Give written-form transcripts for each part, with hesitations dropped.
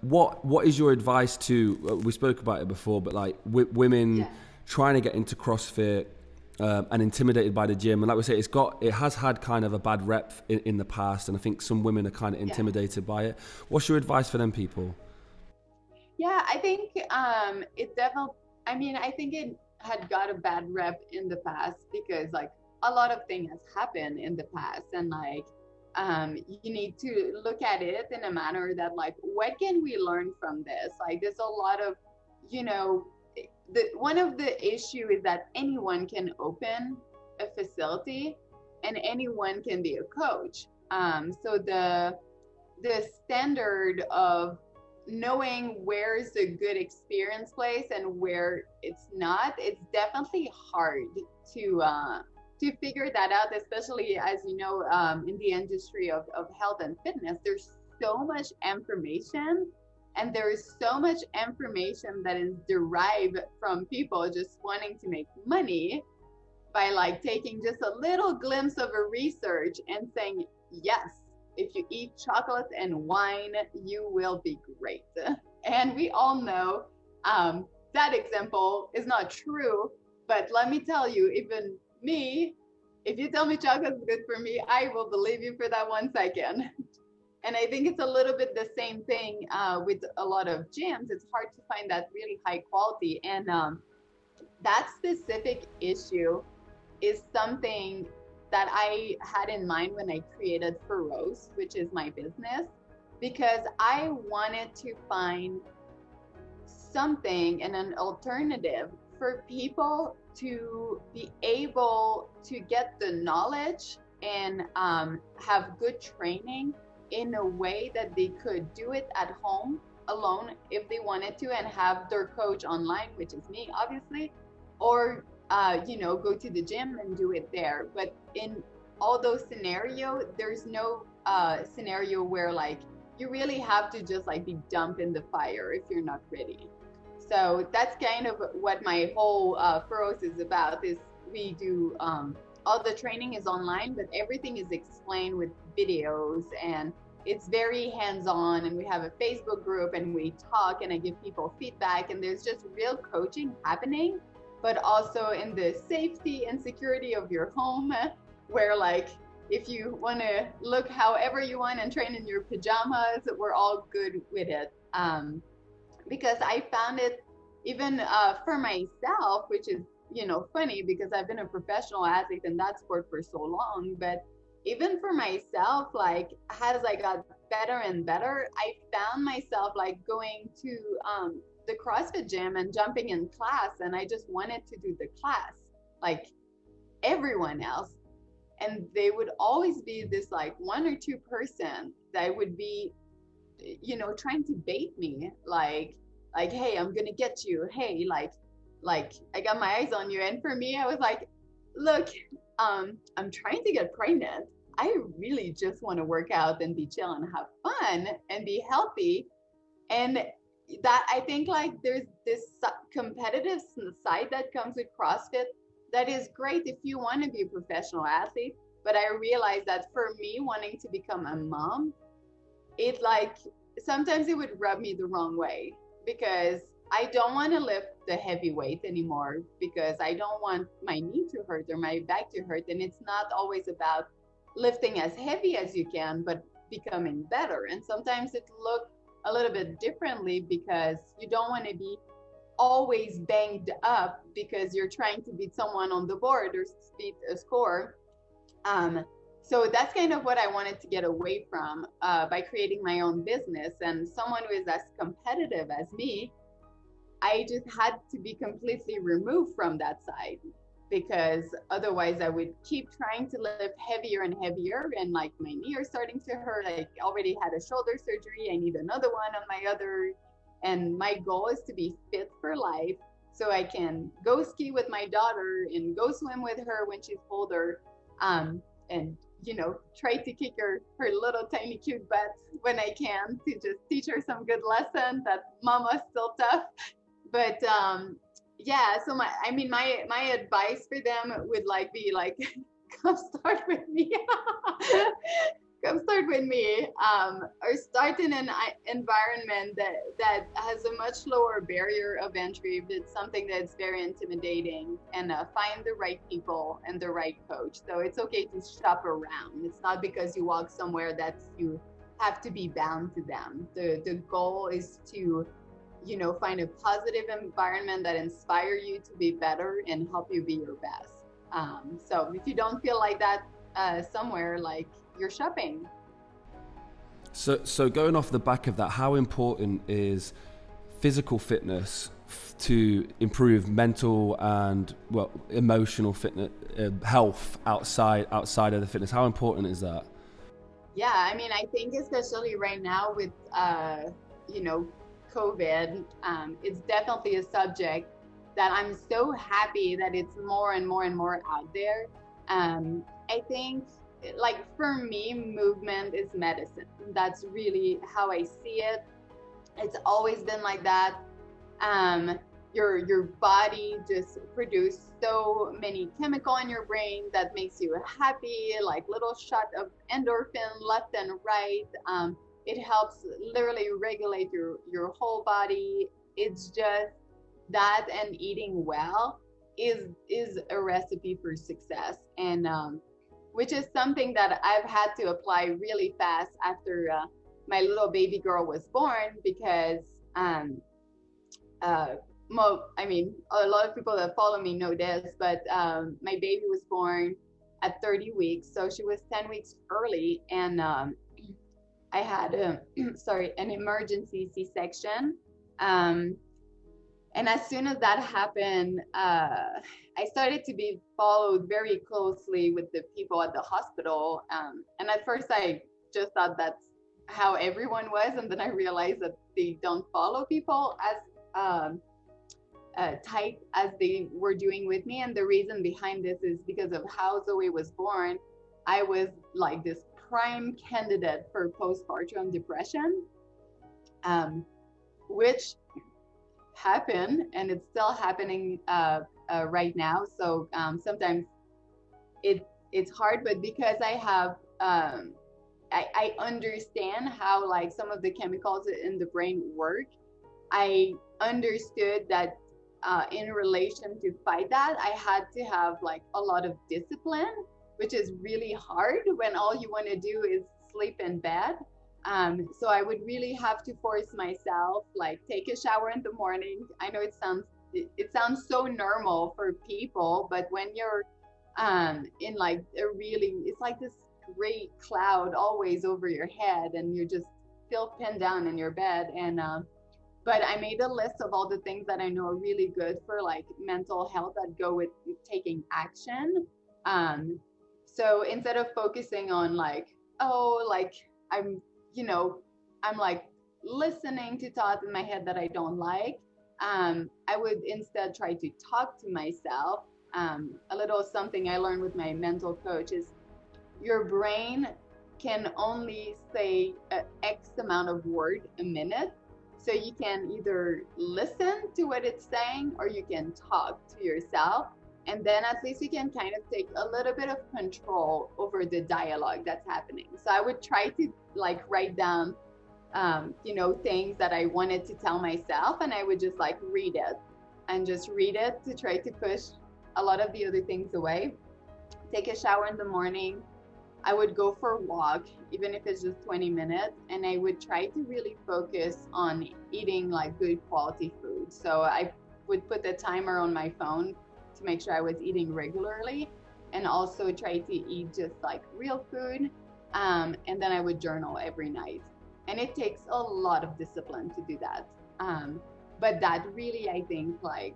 What is your advice to? We spoke about it before, but like women trying to get into CrossFit and intimidated by the gym, and like we say, it has had kind of a bad rep in the past, and I think some women are kind of intimidated by it. What's your advice for them people? Yeah, I think it definitely, I mean, I think it had got a bad rep in the past because like a lot of things has happened in the past, and like you need to look at it in a manner that like what can we learn from this? Like there's a lot of, you know, one of the issue is that anyone can open a facility and anyone can be a coach. So the standard of knowing where's a good experience place and where it's not, it's definitely hard to figure that out, especially as you know, in the industry of health and fitness. There's so much information, and there is so much information that is derived from people just wanting to make money by like taking just a little glimpse of a research and saying, yes, if you eat chocolate and wine, you will be great. And we all know that example is not true. But let me tell you, even me, if you tell me chocolate is good for me, I will believe you for that 1 second. And I think it's a little bit the same thing with a lot of gyms. It's hard to find that really high quality. And that specific issue is something that I had in mind when I created Feroz, which is my business, because I wanted to find something and an alternative for people to be able to get the knowledge and have good training in a way that they could do it at home alone if they wanted to, and have their coach online, which is me, obviously, or go to the gym and do it there. But in all those scenarios, there's no scenario where like you really have to just like be dumped in the fire if you're not ready. So that's kind of what my whole Furrows is about. Is we do all the training is online, but everything is explained with videos, and it's very hands-on. And we have a Facebook group, and we talk, and I give people feedback, and there's just real coaching happening, but also in the safety and security of your home, where like if you want to look however you want and train in your pajamas, we're all good with it. Because I found it even for myself, which is funny because I've been a professional athlete in that sport for so long, but even for myself, like as I got better and better, I found myself like going to the CrossFit gym and jumping in class, and I just wanted to do the class like everyone else. And they would always be this like one or two person that would be trying to bait me, like hey, I'm gonna get you, hey, like I got my eyes on you. And for me, I was like, look, I'm trying to get pregnant. I really just want to work out and be chill and have fun and be healthy. And that, I think, like there's this competitive side that comes with CrossFit that is great if you want to be a professional athlete. But I realized that for me, wanting to become a mom, it like sometimes it would rub me the wrong way, because I don't want to lift the heavy weight anymore, because I don't want my knee to hurt or my back to hurt. And it's not always about lifting as heavy as you can, but becoming better. And sometimes it looks a little bit differently, because you don't want to be always banged up because you're trying to beat someone on the board or beat a score. So that's kind of what I wanted to get away from by creating my own business. And someone who is as competitive as me, I just had to be completely removed from that side, because otherwise I would keep trying to lift heavier and heavier, and like my knee are starting to hurt. I already had a shoulder surgery. I need another one on my other. And my goal is to be fit for life, so I can go ski with my daughter and go swim with her when she's older, and try to kick her little tiny cute butt when I can, to just teach her some good lesson that mama's still tough. But yeah, so my advice for them would like be like come start with me. come start with me, or start in an environment that has a much lower barrier of entry, if it's something that's very intimidating, and find the right people and the right coach. So it's okay to shop around. It's not because you walk somewhere that you have to be bound to them. The goal is to, find a positive environment that inspire you to be better and help you be your best. So if you don't feel like that somewhere, like, you're shopping. So going off the back of that, how important is physical fitness to improve mental and emotional fitness, health outside of the fitness? How important is that? Yeah, I mean, I think especially right now with COVID, it's definitely a subject that I'm so happy that it's more and more and more out there. I think, like, for me, movement is medicine. That's really how I see it. It's always been like that. Your body just produces so many chemical in your brain that makes you happy, like little shot of endorphin left and right. It helps literally regulate your whole body. It's just that, and eating well is a recipe for success, and which is something that I've had to apply really fast after my little baby girl was born, because I mean, a lot of people that follow me know this, but my baby was born at 30 weeks, so she was 10 weeks early, and I had an emergency C-section. And as soon as that happened, I started to be followed very closely with the people at the hospital. And at first, I just thought that's how everyone was. And then I realized that they don't follow people as tight as they were doing with me. And the reason behind this is because of how Zoe was born. I was like this prime candidate for postpartum depression, which happened, and it's still happening right now. So sometimes it's hard, but because I have I understand how, like, some of the chemicals in the brain work. I understood that in relation to fight that, I had to have like a lot of discipline, which is really hard when all you want to do is sleep in bed. So I would really have to force myself, like, take a shower in the morning. I know it sounds so normal for people, but when you're in like it's like this gray cloud always over your head, and you just feel pinned down in your bed. And but I made a list of all the things that I know are really good for like mental health that go with taking action. So instead of focusing on like, oh, like I'm like listening to thoughts in my head that I don't like, I would instead try to talk to myself. A little something I learned with my mental coach is your brain can only say X amount of word a minute. So you can either listen to what it's saying, or you can talk to yourself. And then at least you can kind of take a little bit of control over the dialogue that's happening. So I would try to like write down, things that I wanted to tell myself, and I would just like read it to try to push a lot of the other things away. Take a shower in the morning. I would go for a walk, even if it's just 20 minutes, and I would try to really focus on eating like good quality food. So I would put a timer on my phone to make sure I was eating regularly, and also try to eat just like real food. And then I would journal every night. And it takes a lot of discipline to do that. But that really, I think, like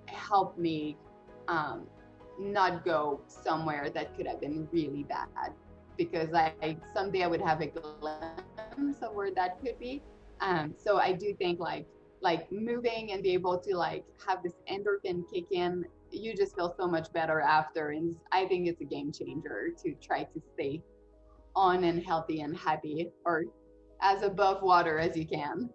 helped me not go somewhere that could have been really bad, because I someday I would have a glimpse of where that could be. So I do think like moving and be able to like have this endorphin kick in, you just feel so much better after. And I think it's a game changer to try to stay on and healthy and happy, or as above water as you can.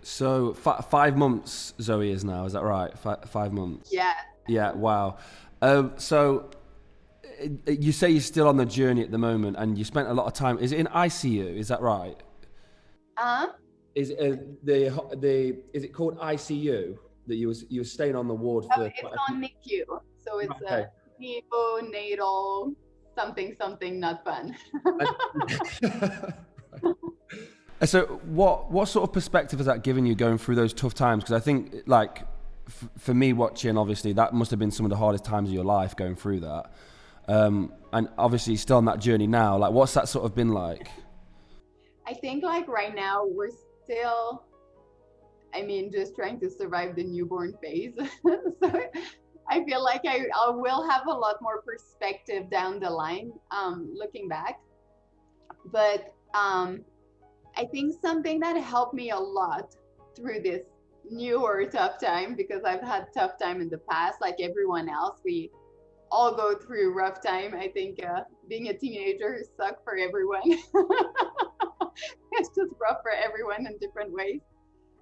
So 5 months Zoe is now, is that right? 5 months? Yeah. Yeah, wow. So you say you're still on the journey at the moment, and you spent a lot of time. Is it in ICU? Is that right? Uh, Is is it called ICU that you were staying on the ward for? it's on NICU, so it's Okay. a neonatal something not fun. So what sort of perspective has that given you going through those tough times? Because I think like for me watching, obviously that must have been some of the hardest times of your life going through that. And obviously still on that journey now. Like what's that sort of been like? I think like right now we're still, I mean, just trying to survive the newborn phase. So I feel like I will have a lot more perspective down the line, looking back. But I think something that helped me a lot through this new or tough time, because I've had tough time in the past, like everyone else, we all go through rough time. I think being a teenager sucks for everyone. It's just rough for everyone in different ways.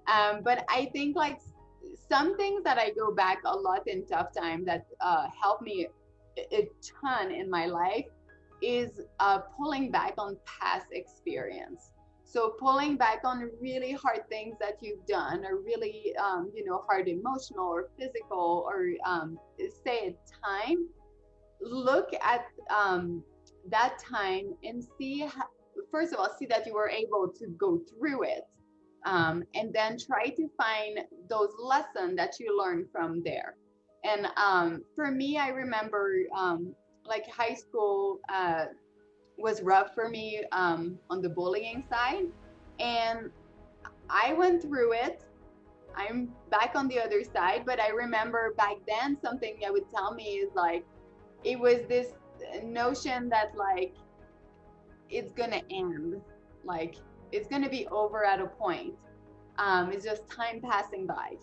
But I think like some things that I go back a lot in tough time that help me a ton in my life is pulling back on past experience. So pulling back on really hard things that you've done, or really, hard emotional or physical, or say a time, look at that time and see, first of all, see that you were able to go through it. And then try to find those lessons that you learned from there. And for me, I remember like high school was rough for me on the bullying side. And I went through it. I'm back on the other side. But I remember back then, something that would tell me is like, it was this notion that like, it's gonna end. Like, it's going to be over at a point. It's just time passing by.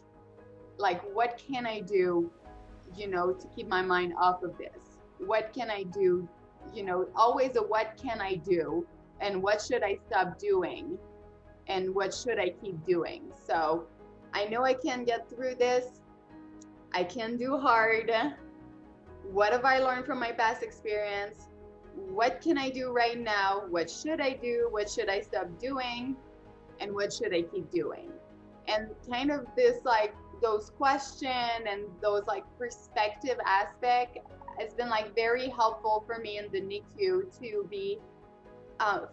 Like, what can I do, to keep my mind off of this? What can I do? Always a what can I do? And what should I stop doing? And what should I keep doing? So I know I can get through this. I can do hard. What have I learned from my past experience? What can I do right now? What should I do? What should I stop doing? And what should I keep doing? And kind of this, like, those questions and those like perspective aspect has been like very helpful for me in the NICU to be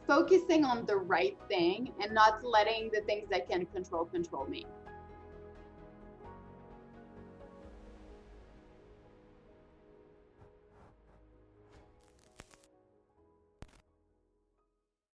focusing on the right thing and not letting the things that can control me.